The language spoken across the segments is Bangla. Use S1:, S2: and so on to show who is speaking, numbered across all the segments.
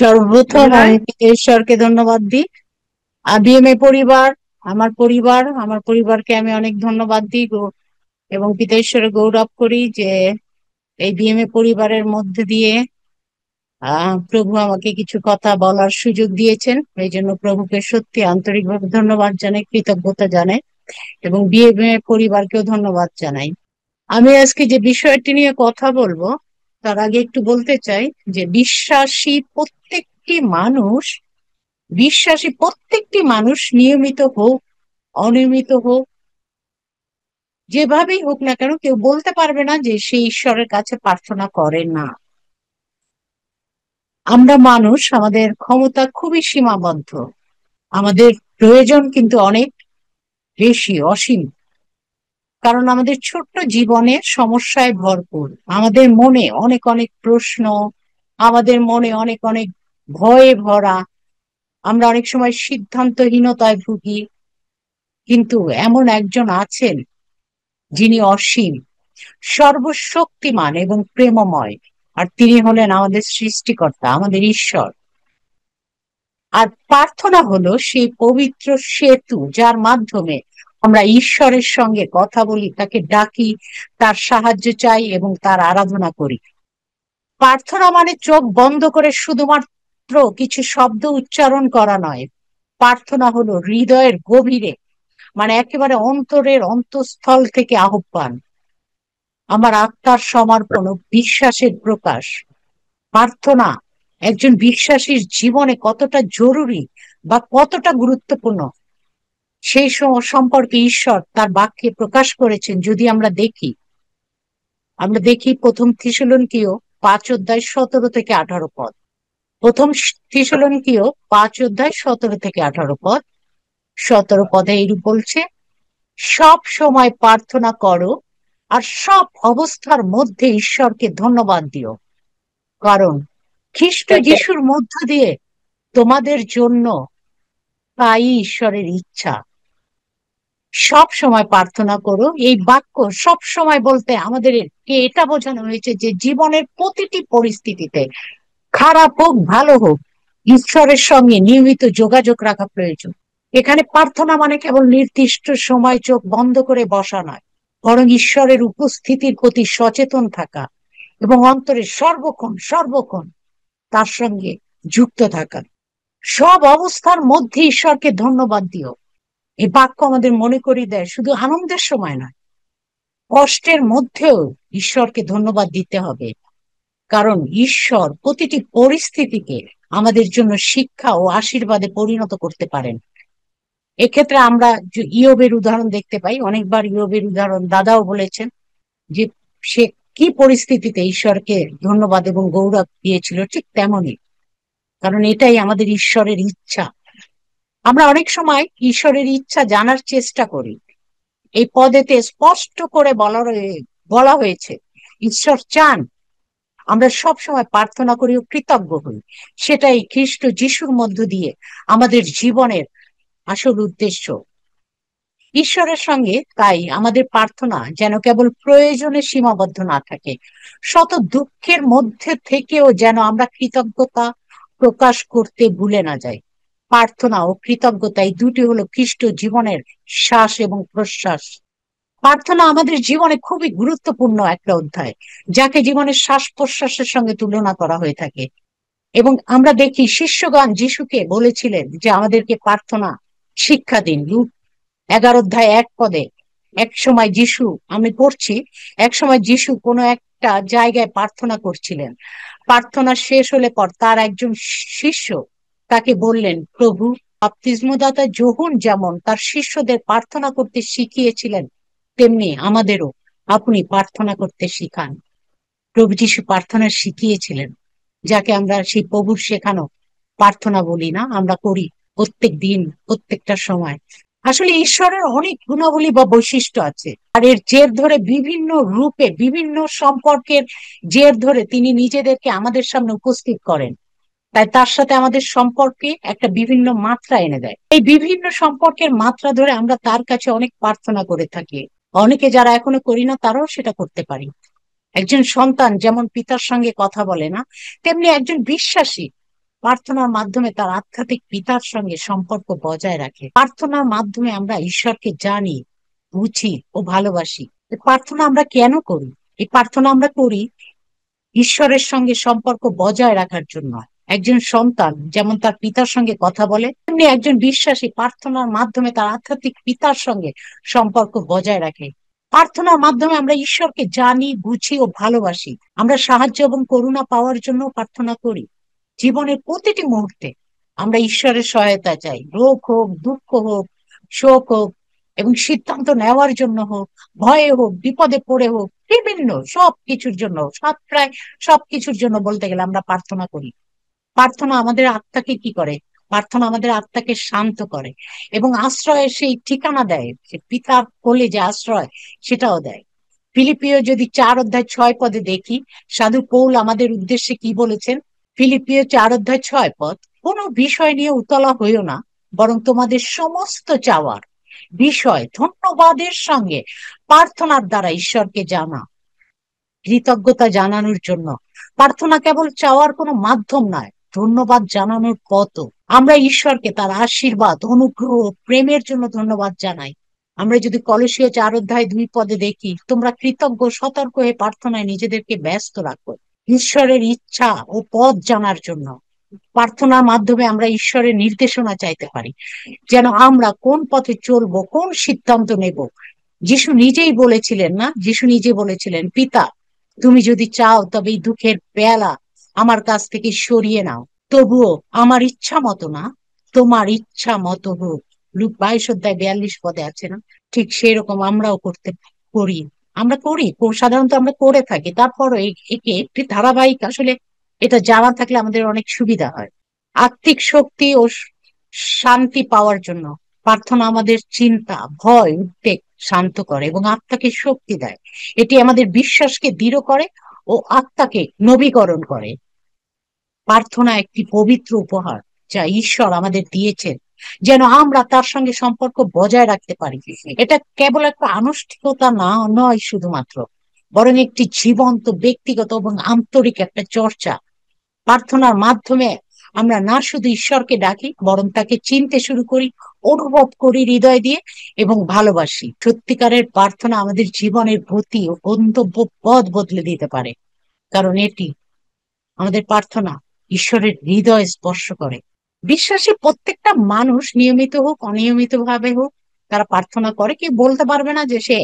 S1: সর্বপ্রথম
S2: বিজয়।
S1: আমি ঈশ্বরকে ধন্যবাদ দিই। বিএমএ পরিবার, আমার পরিবারকে আমি অনেক ধন্যবাদ দিই এবং পিতা ঈশ্বরে গৌরব করি যে এই বিএমএ পরিবারের মধ্যে দিয়ে প্রভু আমাকে কিছু কথা বলার সুযোগ দিয়েছেন। এই জন্য প্রভুকে সত্যি আন্তরিকভাবে ধন্যবাদ জানাই, কৃতজ্ঞতা জানাই এবং বিএমএ পরিবারকেও ধন্যবাদ জানাই। আমি আজকে যে বিষয়টি নিয়ে কথা বলবো তার আগে একটু বলতে চাই যে বিশ্বাসী প্রত্যেকটি মানুষ নিয়মিত হোক, অনিয়মিত হোক, যেভাবেই হোক না কেন, কেউ বলতে পারবে না যে সে ঈশ্বরের কাছে প্রার্থনা করে না। আমরা মানুষ, আমাদের ক্ষমতা খুবই সীমাবদ্ধ, আমাদের প্রয়োজন কিন্তু অনেক বেশি, অসীম। কারণ আমাদের ছোট্ট জীবনে সমস্যায় ভরপুর, আমাদের মনে অনেক অনেক প্রশ্ন, আমাদের মনে অনেক অনেক ভয়ে ভরা। আমরা অনেক সময় সিদ্ধান্তহীনতায় ভুগি, কিন্তু এমন একজন আছেন যিনি অসীম, সর্বশক্তিমান এবং প্রেমময়, আর তিনি হলেন আমাদের সৃষ্টিকর্তা, আমাদের ঈশ্বর। আর প্রার্থনা হলো সেই পবিত্র সেতু যার মাধ্যমে আমরা ঈশ্বরের সঙ্গে কথা বলি, তাকে ডাকি, তার সাহায্য চাই এবং তার আরাধনা করি। প্রার্থনা মানে চোখ বন্ধ করে শুধুমাত্র কিছু শব্দ উচ্চারণ করা নয়। প্রার্থনা হলো হৃদয়ের গভীরে, মানে একেবারে অন্তরের অন্তঃস্থল থেকে আহ্বান, আমার আত্মার সমর্পণ ও বিশ্বাসের প্রকাশ। প্রার্থনা একজন বিশ্বাসীর জীবনে কতটা জরুরি বা কতটা গুরুত্বপূর্ণ সেই সম্পর্কে ঈশ্বর তার বাক্যে প্রকাশ করেছেন। যদি আমরা দেখি প্রথম থিসলনকিয় 5 অধ্যায় 17 থেকে 18 পদ। প্রথম থিসলনকিয় 5 অধ্যায় 17 থেকে 18 পদ। 17 পদে এইরূপ বলছে, সব সময় প্রার্থনা করো আর সব অবস্থার মধ্যে ঈশ্বরকে ধন্যবাদ দিও, কারণ খ্রিস্ট যিশুর মধ্য দিয়ে তোমাদের জন্য তাই ঈশ্বরের ইচ্ছা। সব সময় প্রার্থনা করো, এই বাক্য সব সময় বলতে আমাদেরকে এটা বোঝানো হয়েছে যে জীবনের প্রতিটি পরিস্থিতিতে, খারাপ হোক ভালো হোক, ঈশ্বরের সঙ্গে নিয়মিত যোগাযোগ রাখা প্রয়োজন। এখানে প্রার্থনা মানে কেবল নির্দিষ্ট সময় চোখ বন্ধ করে বসা নয়, বরং ঈশ্বরের উপস্থিতির প্রতি সচেতন থাকা এবং অন্তরে সর্বক্ষণ সর্বক্ষণ তার সঙ্গে যুক্ত থাকা। সব অবস্থার মধ্যে ঈশ্বরকে ধন্যবাদ দিও। এই বাক্য আমাদের মনে করিয়ে দেয় শুধু আনন্দের সময় নয়, কষ্টের মধ্যেও ঈশ্বরকে ধন্যবাদ দিতে হবে, কারণ ঈশ্বর প্রতিটি পরিস্থিতিকে আমাদের জন্য শিক্ষা ও আশীর্বাদে পরিণত করতে পারেন। এক্ষেত্রে আমরা যে ইয়োবের উদাহরণ দেখতে পাই, অনেকবার ইয়োবের উদাহরণ দাদাও বলেছেন যে সে কি পরিস্থিতিতে ঈশ্বরকে ধন্যবাদ এবং গৌরব দিয়েছিল, ঠিক তেমনই, কারণ এটাই আমাদের ঈশ্বরের ইচ্ছা। আমরা অনেক সময় ঈশ্বরের ইচ্ছা জানার চেষ্টা করি। এই পদেতে স্পষ্ট করে বলা হয়েছে, ঈশ্বর চান আমরা সব সময় প্রার্থনা করি ও কৃতজ্ঞ হই। সেটাই খ্রিস্ট যিশুর মধ্য দিয়ে আমাদের জীবনের আসল উদ্দেশ্য। ঈশ্বরের সঙ্গে তাই আমাদের প্রার্থনা যেন কেবল প্রয়োজনে সীমাবদ্ধ না থাকে, শত দুঃখের মধ্যে থেকেও যেন আমরা কৃতজ্ঞতা প্রকাশ করতে ভুলে না যাই। প্রার্থনা ও কৃতজ্ঞতা এই দুটি হলো খ্রিস্ট জীবনের শ্বাস এবং প্রশ্বাস। প্রার্থনা আমাদের জীবনে খুবই গুরুত্বপূর্ণ একটা অধ্যায়, যাকে জীবনের শ্বাস প্রশ্বাসের সঙ্গে তুলনা করা হয়ে থাকে। এবং আমরা দেখি শিষ্যগণ যিশুকে বলেছিলেন যে আমাদেরকে প্রার্থনা শিক্ষা দিন। লুক 11 অধ্যায় 1 পদে, এক সময় যিশু, আমি পড়ছি, এক সময় যিশু কোনো একটা জায়গায় প্রার্থনা করছিলেন। প্রার্থনা শেষ হলে পর তার একজন শিষ্য তাকে বললেন, প্রভু, বাপ্তিস্মদাতা যোহন যেমন তার শিষ্যদের প্রার্থনা করতে শিখিয়েছিলেন, তেমনি আমাদেরও আপনি প্রার্থনা করতে শিখান। প্রভু যিশু প্রার্থনা শিখিয়েছিলেন, যাকে আমরা সেই প্রভুর শেখানো প্রার্থনা বলি না, আমরা করি প্রত্যেক দিন, প্রত্যেকটা সময়। আসলে ঈশ্বরের অনেক গুণাবলী বা বৈশিষ্ট্য আছে, আর এর জের ধরে বিভিন্ন রূপে, বিভিন্ন সম্পর্কের জের ধরে তিনি নিজেদেরকে আমাদের সামনে উপস্থিত করেন। তাই তার সাথে আমাদের সম্পর্কে একটা বিভিন্ন মাত্রা এনে দেয়। এই বিভিন্ন সম্পর্কের মাত্রা ধরে আমরা তার কাছে অনেক প্রার্থনা করে থাকি। অনেকে যারা এখনো করি না, তারাও সেটা করতে পারি। একজন সন্তান যেমন পিতার সঙ্গে কথা বলে না, তেমনি একজন বিশ্বাসী প্রার্থনার মাধ্যমে তার আধ্যাত্মিক পিতার সঙ্গে সম্পর্ক বজায় রাখে। প্রার্থনার মাধ্যমে আমরা ঈশ্বরকে জানি, বুঝি ও ভালোবাসি। প্রার্থনা আমরা কেন করি? এই প্রার্থনা আমরা করি ঈশ্বরের সঙ্গে সম্পর্ক বজায় রাখার জন্য। একজন সন্তান যেমন তার পিতার সঙ্গে কথা বলে, তেমনি একজন বিশ্বাসী প্রার্থনার মাধ্যমে তার আধ্যাত্মিক পিতার সঙ্গে সম্পর্ক বজায় রাখে। প্রার্থনার মাধ্যমে আমরা ঈশ্বরকে জানি, বুঝি ও ভালোবাসি। আমরা সাহায্য এবং করুণা পাওয়ার জন্য প্রার্থনা করি। জীবনের প্রতিটি মুহূর্তে আমরা ঈশ্বরের সহায়তা চাই। রোগ হোক, দুঃখ হোক, শোক হোক, এবং সিদ্ধান্ত নেওয়ার জন্য হোক, ভয়ে হোক, বিপদে পড়ে হোক, বিভিন্ন সবকিছুর জন্য, প্রায় সবকিছুর জন্য বলতে গেলে আমরা প্রার্থনা করি। প্রার্থনা আমাদের আত্মাকে কি করে? প্রার্থনা আমাদের আত্মাকে শান্ত করে এবং আশ্রয়ের সেই ঠিকানা দেয়, যে পিতার কোলে যে আশ্রয়, সেটাও দেয়। ফিলিপিও যদি 4 অধ্যায় 6 পদে দেখি, সাধু পৌল আমাদের উদ্দেশ্যে কি বলেছেন? ফিলিপিও 4 অধ্যায় 6 পদ, কোনো বিষয় নিয়ে উতলা হইও না, বরং তোমাদের সমস্ত চাওয়ার বিষয় ধন্যবাদের সঙ্গে প্রার্থনার দ্বারা ঈশ্বরকে জানা, কৃতজ্ঞতা জানানোর জন্য। প্রার্থনা কেবল চাওয়ার কোনো মাধ্যম নয়, ধন্যবাদ জানানোর পথও। আমরা ঈশ্বরকে তার আশীর্বাদ, অনুগ্রহ, প্রেমের জন্য ধন্যবাদ জানাই। আমরা যদি কলসীয় 4 অধ্যায় 2 পদে দেখি, তোমরা কৃতজ্ঞ সতর্ক হয়ে প্রার্থনায় নিজেদেরকে ব্যস্ত রাখো, ঈশ্বরের ইচ্ছা ও পথ জানার জন্য। প্রার্থনার মাধ্যমে আমরা ঈশ্বরের নির্দেশনা চাইতে পারি, যেন আমরা কোন পথে চলবো, কোন সিদ্ধান্ত নেব। যিশু নিজেই বলেছিলেন না, যিশু নিজে বলেছিলেন, পিতা তুমি যদি চাও তবে এই দুঃখের পেয়ালা আমার কাছ থেকে সরিয়ে নাও, তবুও আমার ইচ্ছা মতো না, তোমার ইচ্ছা মতো হোক। লুক 22 অধ্যায় 42 পদে আছে না? ঠিক সেরকম আমরাও করি। আমরা করি, সাধারণত আমরা করে থাকি। তারপরও একে একটি ধারাবাহিক, আসলে এটা জানা থাকলে আমাদের অনেক সুবিধা হয়। আত্মিক শক্তি ও শান্তি পাওয়ার জন্য প্রার্থনা আমাদের চিন্তা, ভয়, উদ্বেগ শান্ত করে এবং আত্মাকে শক্তি দেয়। এটি আমাদের বিশ্বাসকে দৃঢ় করে ও আত্মাকে নবীকরণ করে। প্রার্থনা একটি পবিত্র উপহার যা ঈশ্বর আমাদের দিয়েছেন, যেন আমরা তার সঙ্গে সম্পর্ক বজায় রাখতে পারি। এটা কেবল একটা আনুষ্ঠানিকতা না নয় শুধুমাত্র, বরং একটি জীবন্ত, ব্যক্তিগত এবং আন্তরিক একটা চর্চা। প্রার্থনার মাধ্যমে আমরা না শুধু ঈশ্বরকে ডাকি, বরং তাকে চিনতে শুরু করি, অনুভব করি হৃদয় দিয়ে এবং ভালোবাসি। সত্যিকারের প্রার্থনা আমাদের জীবনের গতি ও গন্তব্য পথ বদলে দিতে পারে, কারণ এটি, আমাদের প্রার্থনা ঈশ্বরের হৃদয় স্পর্শ করে। বিশ্বাসী প্রত্যেকটা মানুষ নিয়মিত হোক, অনিয়মিত ভাবে হোক, তারা প্রার্থনা করে। কেউ বলতে পারবে না যে সে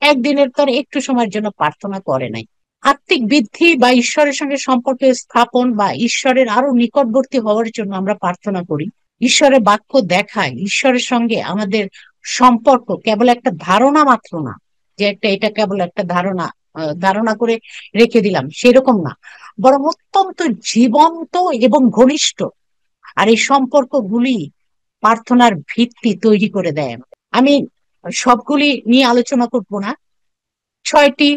S1: একদিনের পর একটু সময়ের জন্য প্রার্থনা করে নাই। আত্মিক বৃদ্ধি বা ঈশ্বরের সঙ্গে সম্পর্ক স্থাপন বা ঈশ্বরের আরো নিকটবর্তী হওয়ার জন্য আমরা প্রার্থনা করি। ঈশ্বরের বাক্য দেখায় ঈশ্বরের সঙ্গে আমাদের সম্পর্ক কেবল একটা ধারণা মাত্র না, যে এটা কেবল একটা ধারণা, ধারণা করে রেখে দিলাম, সেরকম না, বরং অত্যন্ত জীবন্ত এবং ঘনিষ্ঠ। আর এই সম্পর্কগুলি প্রার্থনার ভিত্তি তৈরি করে দেয়। আমি সবগুলি নিয়ে আলোচনা করবো না, 6টি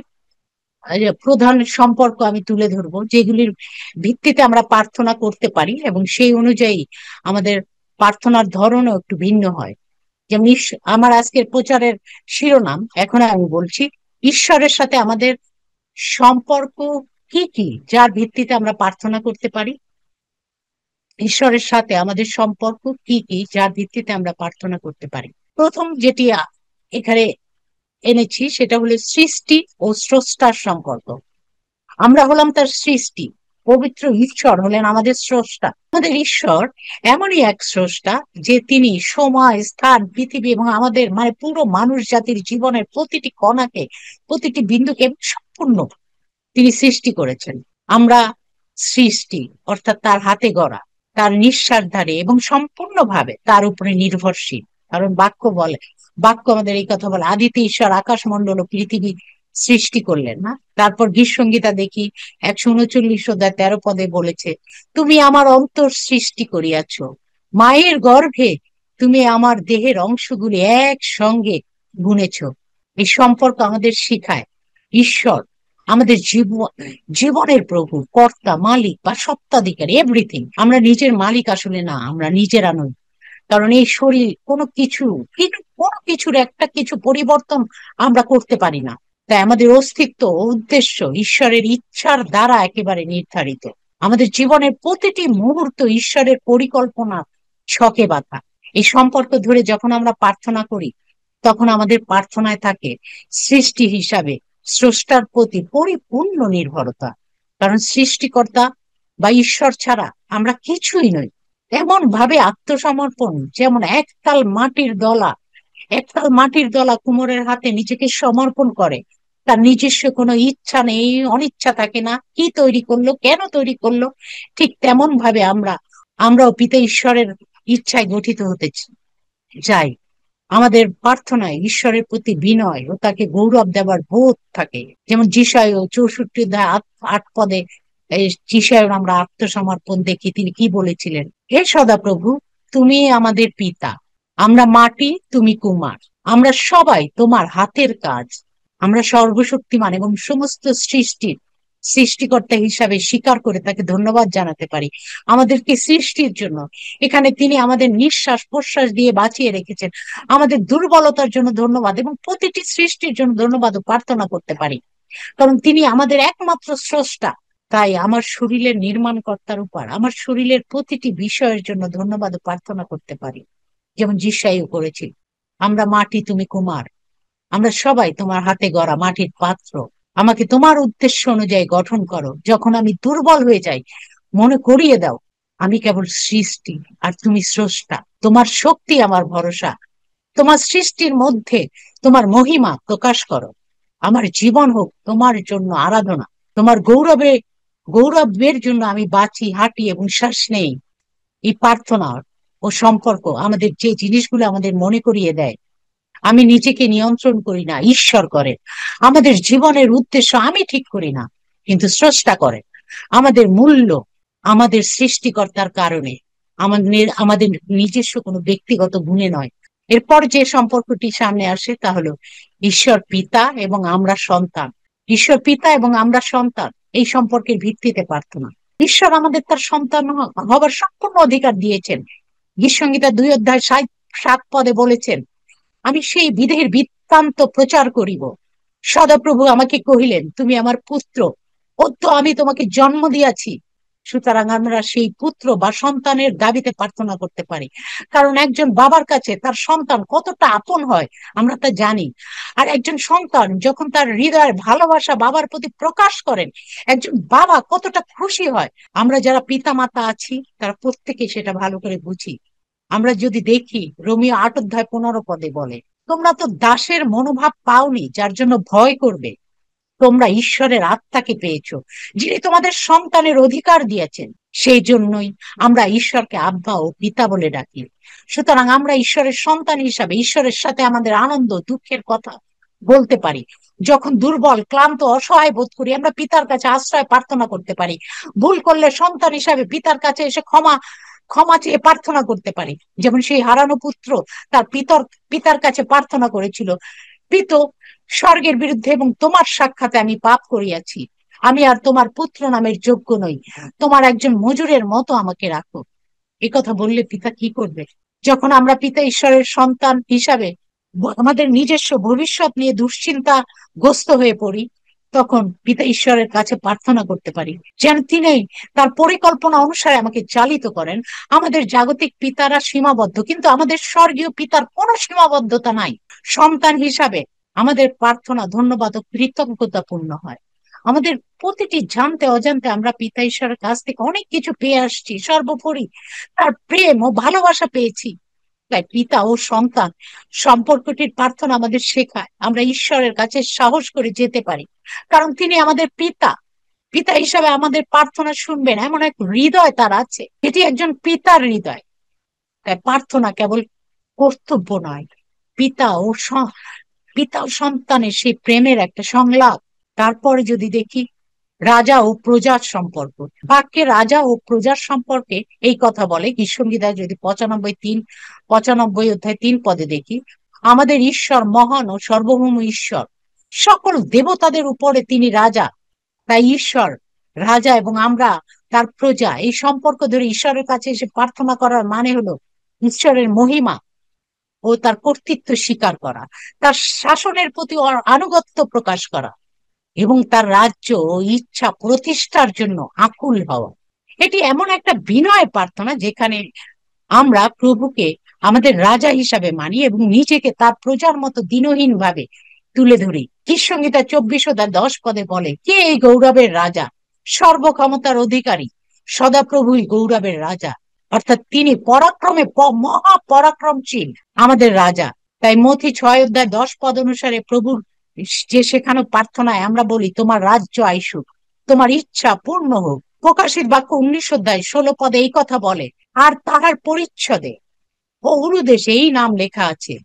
S1: প্রধান সম্পর্ক আমি তুলে ধরবো, যেগুলির ভিত্তিতে আমরা প্রার্থনা করতে পারি এবং সেই অনুযায়ী আমাদের প্রার্থনার ধরনও একটু ভিন্ন হয়। যেমন আমার আজকের প্রচারের শিরোনাম, এখন আমি বলছি, ঈশ্বরের সাথে আমাদের সম্পর্ক কি কি, যার ভিত্তিতে আমরা প্রার্থনা করতে পারি। ঈশ্বরের সাথে আমাদের সম্পর্ক কি কি, যার ভিত্তিতে আমরা প্রার্থনা করতে পারি। প্রথম যেটি এখানে এনেছি সেটা হলো সৃষ্টি ও স্রষ্টার সম্পর্ক। আমরা হলাম তার সৃষ্টি, পবিত্র ঈশ্বর হলেন আমাদের স্রষ্টা। আমাদের ঈশ্বর এমনই এক স্রষ্টা যে তিনি সময়, স্থান, পৃথিবী এবং আমাদের মানে পুরো মানুষ জাতির জীবনের প্রতিটি কণাকে, প্রতিটি বিন্দুকে সম্পূর্ণ তিনি সৃষ্টি করেছেন। আমরা সৃষ্টি, অর্থাৎ তার হাতে গড়া, তার নিঃশ্বাস ধারে এবং সম্পূর্ণভাবে তার উপরে নির্ভরশীল। কারণ বাক্য আমাদের এই কথা বলে, আদিতে ঈশ্বর আকাশমণ্ডল ও পৃথিবী সৃষ্টি করলেন না? তারপর গীত সংগীতা দেখি 139 অধ্যায় 13 পদে বলেছে, তুমি আমার অন্তর সৃষ্টি করিয়াছ, মায়ের গর্ভে তুমি আমার দেহের অংশগুলি একসঙ্গে গুনেছ। এই সম্পর্ক আমাদের শিখায় ঈশ্বর আমাদের জীবনের প্রভু, কর্তা, মালিক বা সত্ত্বাধিকারী, এভরিথিং। আমরা নিজের মালিক আসলে না, আমরা নিজেরা নই। কারণ এই শরীর কোনো কিছুর একটা কিছু পরিবর্তন আমরা করতে পারি না। তাই আমাদের অস্তিত্ব ও উদ্দেশ্য ঈশ্বরের ইচ্ছার দ্বারা একেবারে নির্ধারিত। আমাদের জীবনের প্রতিটি মুহূর্ত ঈশ্বরের পরিকল্পনা ছকে বাঁধা। এই সম্পর্ক ধরে যখন আমরা প্রার্থনা করি, তখন আমাদের প্রার্থনায় থাকে সৃষ্টি হিসাবে স্রষ্টার প্রতি পরিপূর্ণ নির্ভরতা। কারণ সৃষ্টিকর্তা বা ঈশ্বর ছাড়া আমরা কিছুই নই। এমন ভাবে আত্মসমর্পণ, যেমন একতাল মাটির দলা কুমোরের হাতে নিজেকে সমর্পণ করে। তার নিজস্ব কোনো ইচ্ছা নেই, অনিচ্ছা থাকে না, কি তৈরি করলো, কেন তৈরি করলো। ঠিক তেমন ভাবে আমরাও পিতা ঈশ্বরের ইচ্ছায় গঠিত হতে চাই। আমাদের প্রার্থনায় ঈশ্বরের প্রতি বিনয় ও তাকে গৌরব দেওয়ার বোধ থাকে। যেমন যিশায় 64 অধ্যায় 8 পদে যিশায় আমরা আত্মসমর্পণ দেখি। তিনি কি বলেছিলেন? হে সদাপ্রভু, তুমি আমাদের পিতা, আমরা মাটি, তুমি কুমার, আমরা সবাই তোমার হাতের কাজ। আমরা সর্বশক্তিমান এবং সমস্ত সৃষ্টিকর্তা হিসাবে স্বীকার করে তাকে ধন্যবাদ জানাতে পারি আমাদেরকে সৃষ্টির জন্য। এখানে তিনি আমাদের নিঃশ্বাস প্রশ্বাস দিয়ে বাঁচিয়ে রেখেছেন। আমাদের দুর্বলতার জন্য ধন্যবাদ এবং প্রতিটি সৃষ্টির জন্য ধন্যবাদ ও প্রার্থনা করতে পারি, কারণ তিনি আমাদের একমাত্র স্রষ্টা। তাই আমার শরীরের নির্মাণকর্তার উপর আমার শরীরের প্রতিটি বিষয়ের জন্য ধন্যবাদ ও প্রার্থনা করতে পারি, যেমন যিশাইও করেছিল। আমরা মাটি, তুমি কুমার, আমরা সবাই তোমার হাতে গড়া মাটির পাত্র। আমাকে তোমার উদ্দেশ্য অনুযায়ী গঠন করো। যখন আমি দুর্বল হয়ে যাই, মনে করিয়ে দাও আমি কেবল সৃষ্টি আর তুমি স্রষ্টা। তোমার শক্তি আমার ভরসা। তোমার সৃষ্টির মধ্যে তোমার মহিমা প্রকাশ করো। আমার জীবন হোক তোমার জন্য আরাধনা। তোমার গৌরবের জন্য আমি বাঁচি, হাঁটি এবং শ্বাস নেই। এই প্রার্থনা ও সম্পর্ক আমাদের যে জিনিসগুলো আমাদের মনে করিয়ে দেয়, আমি নিজেকে নিয়ন্ত্রণ করি না, ঈশ্বর করে। আমাদের জীবনের উদ্দেশ্য আমি ঠিক করি না, কিন্তু স্রষ্টা করে। আমাদের মূল্য আমাদের সৃষ্টিকর্তার কারণে, আমাদের নিজস্ব কোনো ব্যক্তিগত গুণে নয়। এরপর যে সম্পর্কটি সামনে আসে তা হলো ঈশ্বর পিতা এবং আমরা সন্তান। ঈশ্বর পিতা এবং আমরা সন্তান, এই সম্পর্কের ভিত্তিতে প্রার্থনা। ঈশ্বর আমাদের তার সন্তান হবার সম্পূর্ণ অধিকার দিয়েছেন। গীতসংহিতা 2 অধ্যায় 7 পদে বলেছেন, আমি সেই বিধের বৃত্তান্ত প্রচার করিব। সদাপ্রভু আমাকে কহিলেন, তুমি আমার পুত্র, অদ্য আমি তোমাকে জন্ম দিয়াছি। সুতরাং আমরা সেই পুত্র বা সন্তানের দাবিতে প্রার্থনা করতে পারি, কারণ একজন বাবার কাছে তার সন্তান কতটা আপন হয় আমরা তা জানি। আর একজন সন্তান যখন তার হৃদয়ের ভালোবাসা বাবার প্রতি প্রকাশ করেন, একজন বাবা কতটা খুশি হয়, আমরা যারা পিতা মাতা আছি তারা প্রত্যেকে সেটা ভালো করে বুঝি। আমরা যদি দেখি, রোমিও 8 অধ্যায় 15 পদে বলে, তোমরা তো দাসের মনোভাব পাওনি যার জন্য ভয় করবে, তোমরা ঈশ্বরের আত্মাকে পেয়েছো, যিনি তোমাদের সন্তানের অধিকার দিয়েছেন। সেই জন্যই আমরা ঈশ্বরকে আব্বা ও পিতা বলে ডাকি। সুতরাং আমরা ঈশ্বরের সন্তান হিসাবে ঈশ্বরের সাথে আমাদের আনন্দ দুঃখের কথা বলতে পারি। যখন দুর্বল, ক্লান্ত, অসহায় বোধ করি, আমরা পিতার কাছে আশ্রয় প্রার্থনা করতে পারি। ভুল করলে সন্তান হিসাবে পিতার কাছে এসে ক্ষমা ক্ষমা চেয়ে প্রার্থনা করতে পারি। যেমন সেই হারানো পুত্র তার পিতার কাছে প্রার্থনা করেছিল, পিত, স্বর্গের বিরুদ্ধে এবং তোমার সাক্ষাতে আমি পাপ করিয়াছি, আমি আর তোমার পুত্র নামের যোগ্য নই, তোমার একজন মজুরের মতো আমাকে রাখো। এ কথা বললে পিতা কি করবে? যখন আমরা পিতা ঈশ্বরের সন্তান হিসাবে আমাদের নিজস্ব ভবিষ্যৎ নিয়ে দুশ্চিন্তা গ্রস্ত হয়ে পড়ি, তখন পিতা ঈশ্বরের কাছে প্রার্থনা করতে পারি যেন তিনি তার পরিকল্পনা অনুসারে আমাকে চালিত করেন। আমাদের জাগতিক পিতারা সীমাবদ্ধ, কিন্তু আমাদের স্বর্গীয় পিতার কোনো সীমাবদ্ধতা নাই। সন্তান হিসাবে আমাদের প্রার্থনা ধন্যবাদ ও কৃতজ্ঞতাপূর্ণ হয়। আমাদের প্রতিটি জানতে অজান্তে আমরা পিতা ঈশ্বরের কাছ থেকে অনেক কিছু পেয়ে আসছি, সর্বোপরি তার প্রেম ও ভালোবাসা পেয়েছি। তাই পিতা ও সন্তান সম্পর্কটির প্রার্থনা আমাদের শেখায় আমরা ঈশ্বরের কাছে সাহস করে যেতে পারি, কারণ তিনি আমাদের পিতা। পিতা হিসাবে আমাদের প্রার্থনা শুনবেন এমন এক হৃদয় তার আছে, এটি একজন পিতার হৃদয়। তাই প্রার্থনা কেবল কর্তব্য নয়, পিতা ও পিতা ও সন্তানের সেই প্রেমের একটা সংলাপ। তারপরে যদি দেখি রাজা ও প্রজার সম্পর্ক, বাক্যে রাজা ও প্রজার সম্পর্কে এই কথা বলে গীতসংহিতায় যদি 95 অধ্যায় 3 পদে দেখি, আমাদের ঈশ্বর মহান ও সার্বভৌম ঈশ্বর, সকল দেবতাদের উপরে তিনি রাজা। তাই ঈশ্বর রাজা এবং আমরা তার প্রজা। এই সম্পর্ক ধরে ঈশ্বরের কাছে এসে প্রার্থনা করার মানে হলো ঈশ্বরের মহিমা ও তার কর্তৃত্ব স্বীকার করা, তার শাসনের প্রতি আনুগত্য প্রকাশ করা এবং তার রাজ্য ও ইচ্ছা প্রতিষ্ঠার জন্য আকুল হওয়া। এটি এমন একটা বিনয় প্রার্থনা যেখানে আমরা প্রভুকে আমাদের রাজা হিসাবে মানি এবং নিজেকে তার প্রজার মতো দিনহীন ভাবে তুলে ধরি। গীতসংহিতা 24:10 বলে, কে এই গৌরবের রাজা? সর্বক্ষমতার অধিকারী সদাপ্রভুই গৌরবের রাজা, অর্থাৎ তিনি পরাক্রমে মহাপরাক্রমশীল আমাদের রাজা। তাই মথি 6:10 অনুসারে প্রভুর যে শেখানো প্রার্থনায় আমরা বলি, তোমার রাজ্য আইসুক, তোমার ইচ্ছা পূর্ণ হোক। প্রকাশিত বাক্য 19:16 এই কথা বলে। আর তাহার পরিচ্ছদে ও উরুদেশে এই নাম লেখা আছে,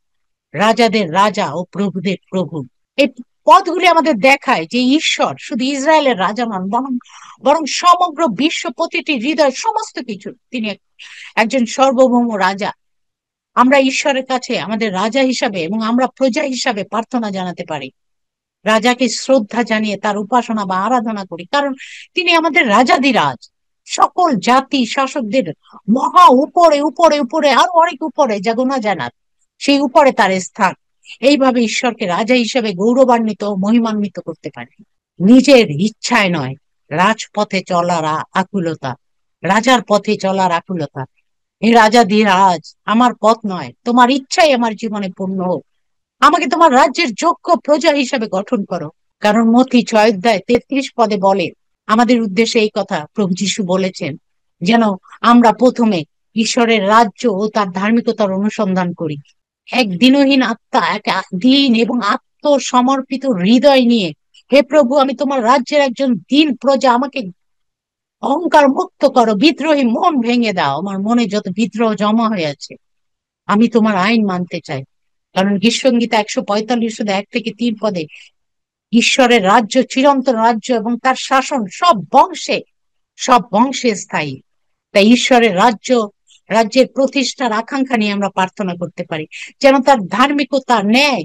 S1: রাজাদের রাজা ও প্রভুদের প্রভু। এই পদগুলি আমাদের দেখায় যে ঈশ্বর শুধু ইসরায়েলের রাজা নন, বরং বরং সমগ্র বিশ্ব, প্রতিটি হৃদয়, সমস্ত কিছু তিনি একজন সার্বভৌম রাজা। আমরা ঈশ্বরের কাছে আমাদের রাজা হিসাবে এবং আমরা প্রজা হিসাবে প্রার্থনা জানাতে পারি। রাজাকে শ্রদ্ধা জানিয়ে তার উপাসনা বা আরাধনা করি, কারণ তিনি আমাদের রাজাধিরাজ, সকল জাতি শাসকদের মহা উপরে উপরে উপরে আরো অনেক উপরে, যা গোনা জানা সেই উপরে তার স্থান। এইভাবে ঈশ্বরকে রাজা হিসেবে গৌরবান্বিত ও মহিমান্বিত করতে পারি। নিজের ইচ্ছায় নয়, রাজপথে চলার আকুলতা, রাজার পথে চলার আকুলতা। হে রাজাধিরাজ, আমার পথ নয়, তোমার ইচ্ছাই আমার জীবনে পূর্ণ হোক। আমাকে তোমার রাজ্যের যোগ্য প্রজা হিসাবে গঠন করো। কারণ মথি 6:33 বলে, আমাদের উদ্দেশ্যে এই কথা প্রভু যীশু বলেছেন, যেন আমরা প্রথমে ঈশ্বরের রাজ্য ও তার ধার্মিকতার অনুসন্ধান করি। এক দিনহীন আত্মা, এক দিন এবং আত্মসমর্পিত হৃদয় নিয়ে, হে প্রভু, আমি তোমার রাজ্যের একজন দিন প্রজা, আমাকে অহংকার মুক্ত করো, বিদ্রোহী মন ভেঙে দাও। আমার মনে যত বিদ্রোহ জমা হয়ে আছে, আমি তোমার আইন মানতে চাই। কারণ গীতসংহিতা 145:1-3 ঈশ্বরের রাজ্য চিরন্তন রাজ্য এবং তার শাসন সব বংশে স্থায়ী। তাই ঈশ্বরের রাজ্যের প্রতিষ্ঠার আকাঙ্ক্ষা নিয়ে আমরা প্রার্থনা করতে পারি, যেন তার ধার্মিকতা ন্যায়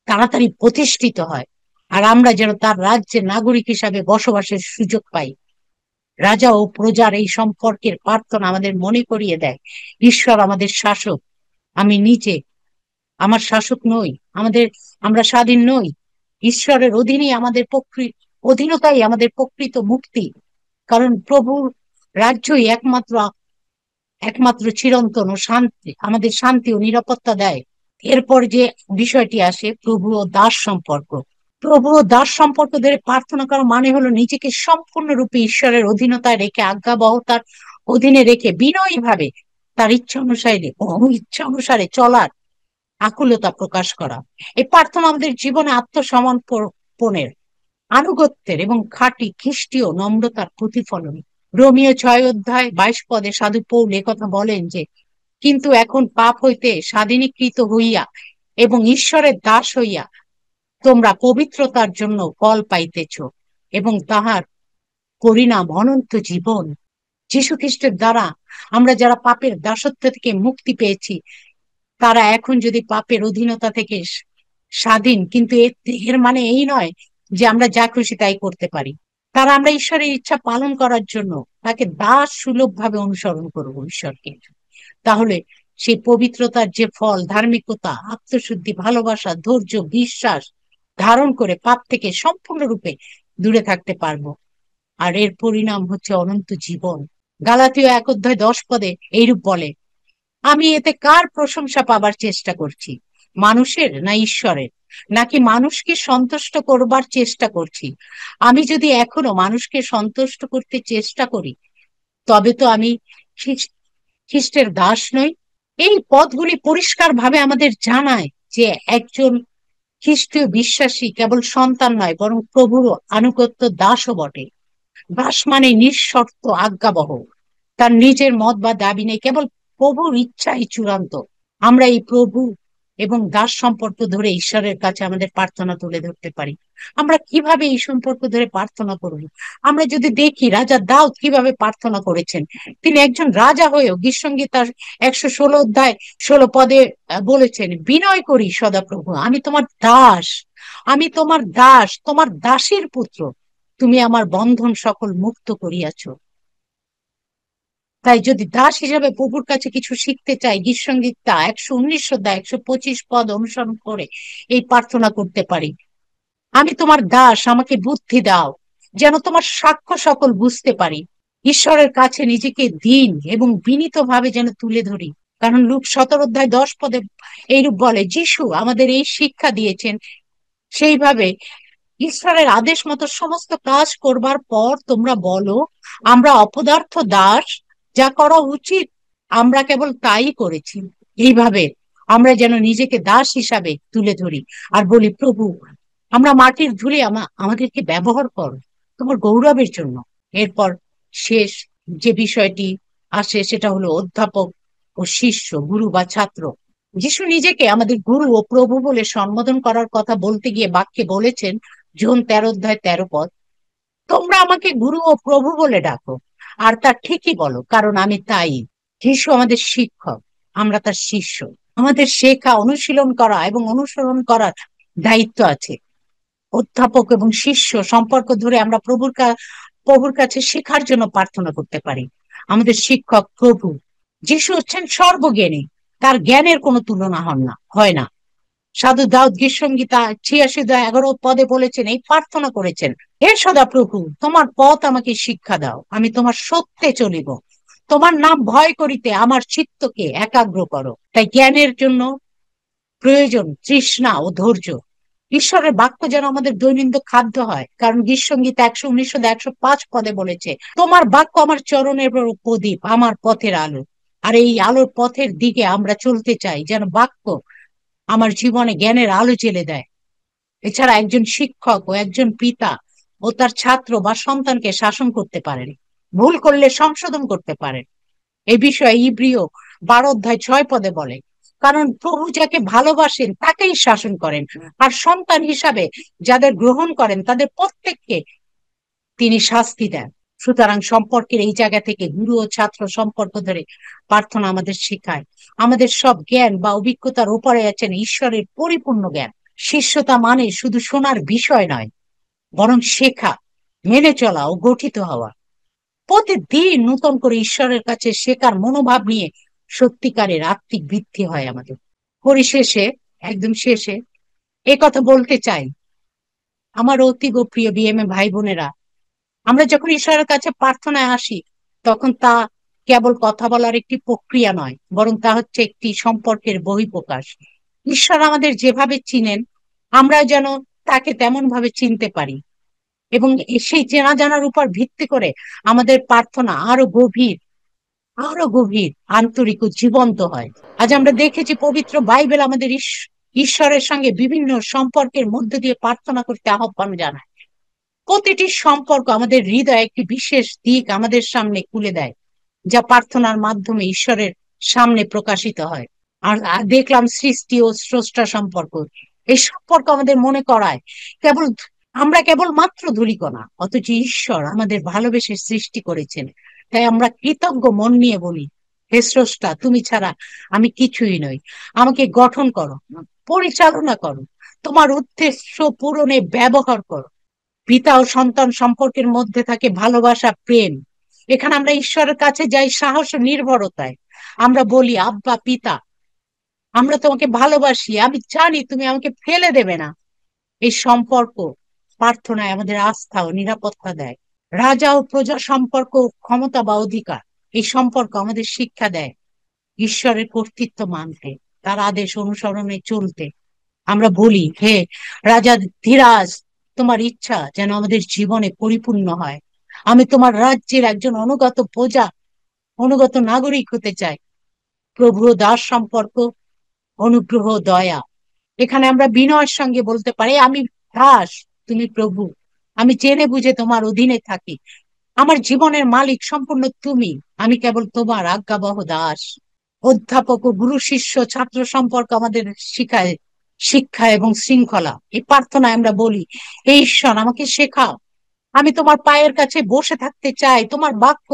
S1: তাড়াতাড়ি প্রতিষ্ঠিত হয়, আর আমরা যেন তার রাজ্যের নাগরিক হিসাবে বসবাসের সুযোগ পাই। রাজা ও প্রজার এই সম্পর্কের প্রার্থনা আমাদের মনে করিয়ে দেয়, ঈশ্বর আমাদের শাসক, আমি নিজে আমার শাসক নই, আমরা স্বাধীন নই। ঈশ্বরের অধীনেই আমাদের অধীনতাই আমাদের প্রকৃত মুক্তি। কারণ প্রভুর রাজ্যই একমাত্র একমাত্র চিরন্তন ও শান্তি, আমাদের শান্তি ও নিরাপত্তা দেয়। এরপর যে বিষয়টি আসে, প্রভু ও দাস সম্পর্ক। প্রভু ও দাস সম্পর্ক ধরে প্রার্থনা করা মানে হলো নিজেকে সম্পূর্ণরূপে ঈশ্বরের অধীনতায় রেখে, আজ্ঞাবহতার অধীনে রেখে বিনয়ী ভাবে তার ইচ্ছা অনুসারে চলার আকুলতা প্রকাশ করা। এই প্রার্থনা আমাদের জীবনে আত্মসমর্পণের, আনুগত্যের এবং খাঁটি খ্রিস্টীয় নম্রতার প্রতিফলন। রোমিও 6:22 সাধু পৌল কথা বলেন যে, কিন্তু এখন পাপ হইতে স্বাধীনীকৃত হইয়া এবং ঈশ্বরের দাস হইয়া তোমরা পবিত্রতার জন্য ফল পাইতেছ এবং তাহার পরিণাম অনন্ত জীবন। যীশু খ্রিস্টের দ্বারা আমরা যারা পাপের দাসত্ব থেকে মুক্তি পেয়েছি, তারা এখন যদি পাপের অধীনতা থেকে স্বাধীন, কিন্তু এর মানে এই নয় যে আমরা যা খুশি তাই করতে পারি। তারা আমরা ঈশ্বরের ইচ্ছা পালন করার জন্য তাকে দাস সুলভ ভাবে অনুসরণ করবো ঈশ্বরকে। তাহলে সেই পবিত্রতার যে ফল, ধার্মিকতা, আত্মশুদ্ধি, ভালোবাসা, ধৈর্য, বিশ্বাস ধারণ করে পাপ থেকে সম্পূর্ণরূপে দূরে থাকতে পারবো। আর এর পরিণাম হচ্ছে অনন্ত জীবন। গালাতীয় 1:10 এইরূপ বলে, আমি এতে কার প্রশংসা পাবার চেষ্টা করছি, মানুষের না ঈশ্বরের? নাকি মানুষকে সন্তুষ্ট করবার চেষ্টা করছি? আমি যদি এখনো মানুষকে সন্তুষ্ট করতে চেষ্টা করি, তবে তো আমি খ্রিস্টের দাস নই। এই পদগুলি পরিষ্কার ভাবে আমাদের জানায় যে একজন খ্রিস্টীয় বিশ্বাসী কেবল সন্তান নয়, বরং প্রভুর আনুগত্য দাসও বটে। দাস মানে নিঃশর্ত আজ্ঞাবহ, তার নিজের মত বা দাবি নেই, কেবল প্রভুর ইচ্ছাই চূড়ান্ত। আমরা এই প্রভু এবং দাস সম্পর্ক ধরে ঈশ্বরের কাছে আমাদের প্রার্থনা তুলে ধরতে পারি। আমরা কিভাবে এই সম্পর্ক ধরে প্রার্থনা করব? আমরা যদি দেখি রাজা দাউদ কিভাবে প্রার্থনা করেছেন, তিনি একজন রাজা হয়েও গীতসংহিতার 116:16 বলেছেন, বিনয় করি সদাপ্রভু, আমি তোমার দাস, তোমার দাসীর পুত্র, তুমি আমার বন্ধন সকল মুক্ত করিয়াছ। তাই যদি দাস হিসাবে প্রভুর কাছে কিছু শিখতে চাই, গীতসংহিতা 119:125 অনুসরণ করে এই প্রার্থনা করতে পারি, আমি তোমার দাস, আমাকে বুদ্ধি দাও যেন তোমার সাক্ষ্য সকল বুঝতে পারি। ঈশ্বরের কাছে নিজেকে দিন এবং বিনীতভাবে যেন তুলে ধরি। কারণ লুক 17 অধ্যায় 10 পদে এইরূপ বলে, যিশু আমাদের এই শিক্ষা দিয়েছেন, সেইভাবে ঈশ্বরের আদেশ মতো সমস্ত কাজ করবার পর তোমরা বলো, আমরা অপদার্থ দাস, যা করা উচিত আমরা কেবল তাই করেছি। এইভাবে আমরা যেন নিজেকে দাস হিসাবে তুলে ধরি আর বলি, প্রভু, আমরা মাটির ধুলি, আমাদেরকে ব্যবহার করো তোমার গৌরবের জন্য। এরপর শেষ যে বিষয়টি আসে সেটা হলো অধ্যাপক ও শিষ্য, গুরু বা ছাত্র। যিশু নিজেকে আমাদের গুরু ও প্রভু বলে সম্বোধন করার কথা বলতে গিয়ে বাক্যে বলেছেন, জন 13 অধ্যায় 13 পদ, তোমরা আমাকে গুরু ও প্রভু বলে ডাকো, আর তা ঠিকই বলো, কারণ আমি তাই। যিশু আমাদের শিক্ষক, আমরা তার শিষ্য। আমাদের শেখা, অনুশীলন করা এবং অনুসরণ করার দায়িত্ব আছে। অধ্যাপক এবং শিষ্য সম্পর্ক ধরে আমরা প্রভুর কাছে শেখার জন্য প্রার্থনা করতে পারি। আমাদের শিক্ষক প্রভু। যিশু হচ্ছেন সর্বজ্ঞানী, তার জ্ঞানের কোনো তুলনা হয় না। সাধু দাউদ গীতসংগীতা 86 অধ্যায় 11 পদে বলেছেন, এই প্রার্থনা করেছেন, হে সদা প্রভু, তোমার পথ আমাকে শিক্ষা দাও, আমি তোমার সত্যে চলিব, তোমার নাম ভয় করিতে আমার চিত্তকে একাগ্র করো। তাই জ্ঞানের জন্য প্রয়োজন তৃষ্ণা ও ধৈর্য। ঈশ্বরের বাক্য যেন আমাদের দৈনন্দিন খাদ্য হয়, কারণ গীতসংগীতা 119 অধ্যায় 105 পদে বলেছে, তোমার বাক্য আমার চরণের প্রদীপ, আমার পথের আলো। আর এই আলোর পথের দিকে আমরা চলতে চাই, যেন বাক্য আমার জীবনে জ্ঞানের আলো জ্বেলে দেয়। এছাড়া একজন শিক্ষক ও একজন পিতা ও তার ছাত্র বা সন্তানকে শাসন করতে পারেন, ভুল করলে সংশোধন করতে পারেন। এই বিষয়ে ইব্রিয় 12 অধ্যায় 6 পদে বলে, কারণ প্রভু যাকে ভালোবাসেন তাকেই শাসন করেন, আর সন্তান হিসাবে যাদের গ্রহণ করেন তাদের প্রত্যেককে তিনি শাস্তি দেন। সুতরাং সম্পর্কের এই জায়গা থেকে গুরু ও ছাত্র সম্পর্ক ধরে প্রার্থনা আমাদের শেখায়, আমাদের সব জ্ঞান বা অভিজ্ঞতার উপরে আছেন ঈশ্বরের পরিপূর্ণ জ্ঞান। শিষ্যতা মানে শুধু শোনার বিষয় নয়, বরং শেখা, মেনে চলা ও গঠিত হওয়া। প্রতিদিন নতুন করে ঈশ্বরের কাছে শেখার মনোভাব নিয়ে সত্যিকারের আত্মিক বৃদ্ধি হয় আমাদের। পরিশেষে, একদম শেষে এ কথা বলতে চাই, আমার অতীব প্রিয় বিএমএ ভাই বোনেরা, আমরা যখন ঈশ্বরের কাছে প্রার্থনায় আসি, তখন তা কেবল কথা বলার একটি প্রক্রিয়া নয়, বরং তা হচ্ছে একটি সম্পর্কের বহিঃপ্রকাশ। ঈশ্বর আমাদের যেভাবে চিনেন, আমরা যেন তাকে তেমন ভাবে চিনতে পারি, এবং সেই চেনা জানার উপর ভিত্তি করে আমাদের প্রার্থনা আরো গভীর, আন্তরিক ও জীবন্ত হয়। আজ আমরা দেখেছি পবিত্র বাইবেল আমাদের ঈশ্বরের সঙ্গে বিভিন্ন সম্পর্কের মধ্যে দিয়ে প্রার্থনা করতে আহ্বান জানায়। প্রতিটি সম্পর্ক আমাদের হৃদয়ে একটি বিশেষ দিক আমাদের সামনে খুলে দেয়, যা প্রার্থনার মাধ্যমে ঈশ্বরের সামনে প্রকাশিত হয়। আর দেখলাম সৃষ্টি ও স্রষ্টা সম্পর্ক। এই সম্পর্ক আমাদের মনে করায় কেবল আমরা কেবল মাত্র ধূলিকণা, অথচ ঈশ্বর আমাদের ভালোবেসে সৃষ্টি করেছেন। তাই আমরা কৃতজ্ঞ মন নিয়ে বলি, হে স্রষ্টা, তুমি ছাড়া আমি কিছুই নই, আমাকে গঠন করো, পরিচালনা করো, তোমার উদ্দেশ্য পূরণে ব্যবহার করো। পিতা ও সন্তান সম্পর্কের মধ্যে থাকে ভালোবাসা, প্রেম। এখানে আমরা ঈশ্বরের কাছে যাই সাহস ও নির্ভরতায়। আমরা বলি, আব্বা পিতা, আমরা তোমাকে ভালোবাসি, আমি জানি তুমি আমাকে ফেলে দেবে না। এই সম্পর্ক প্রার্থনায় আমাদের আস্থা ও নিরাপত্তা দেয়। রাজা ও প্রজা সম্পর্ক, ক্ষমতা বা অধিকার, এই সম্পর্ক আমাদের শিক্ষা দেয় ঈশ্বরের কর্তৃত্ব মানতে, তার আদেশ অনুসরণে চলতে। আমরা বলি, হে রাজা ধীরাজ, তোমার ইচ্ছা যেন আমাদের জীবনে পরিপূর্ণ হয়। আমি তোমার রাজ্যের একজন অনুগত নাগরিক হতে চাই। প্রভু ও দাস সম্পর্ক, অনুগ্রহ, দয়া। এখানে আমরা বিনয়ের সঙ্গে বলতে পারি, আমি দাস, তুমি প্রভু, আমি জেনে বুঝে তোমার অধীনে থাকি, আমার জীবনের মালিক সম্পূর্ণ তুমি, আমি কেবল তোমার আজ্ঞাবহ দাস। অধ্যাপক ও গুরু শিষ্য ছাত্র সম্পর্ক আমাদের শিখায় শিক্ষা এবং শৃঙ্খলা। এই প্রার্থনায় আমরা বলি, হে ঈশ্বর, আমাকে শেখাও, আমি তোমার পায়ের কাছে বসে থাকতে চাই, তোমার বাক্য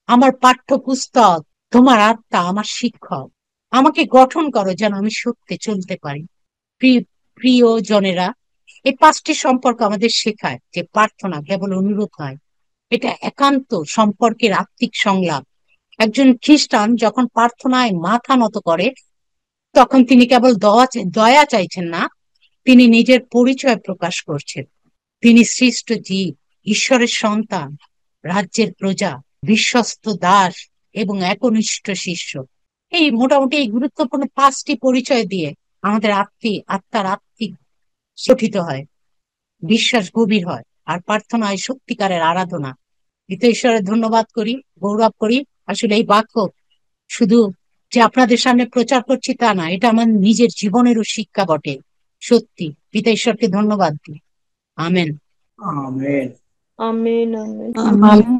S1: আমার পাঠ্যপুস্তক, তোমার আত্মা আমার শিক্ষক। আমাকে গঠন করো যেন আমি সত্যে চলতে পারি। প্রিয় জনেরা, এই 5টি সম্পর্ক আমাদের শেখায় যে প্রার্থনা কেবল অনুরোধ নয়, এটা একান্ত সম্পর্কের আত্মিক সংলাপ। একজন খ্রিস্টান যখন প্রার্থনায় মাথা নত করে, তখন তিনি কেবল দয়া চাইছেন না, তিনি নিজের পরিচয় প্রকাশ করছেন। তিনি সৃষ্ট জীব, ঈশ্বরের সন্তান, রাজ্যের প্রজা। বিশ্বস্ত দাস এবং একনিষ্ঠ শিষ্য। এই মোটামুটি এই গুরুত্বপূর্ণ পাঁচটি পরিচয় দিয়ে আমাদের আত্মার আত্মিক গঠিত হয়, বিশ্বাস গভীর হয়, আর প্রার্থনা হয় সত্যিকারের আরাধনা। পিতা ঈশ্বরের ধন্যবাদ করি, গৌরব করি। আসলে এই বাক্য শুধু যে আপনাদের সামনে প্রচার করছি তা না, এটা আমার নিজের জীবনেরও শিক্ষা বটে। সত্যি পিতা ঈশ্বরকে ধন্যবাদ দিই। Amen.
S2: Amen.
S3: Amen, amen.
S1: Amen.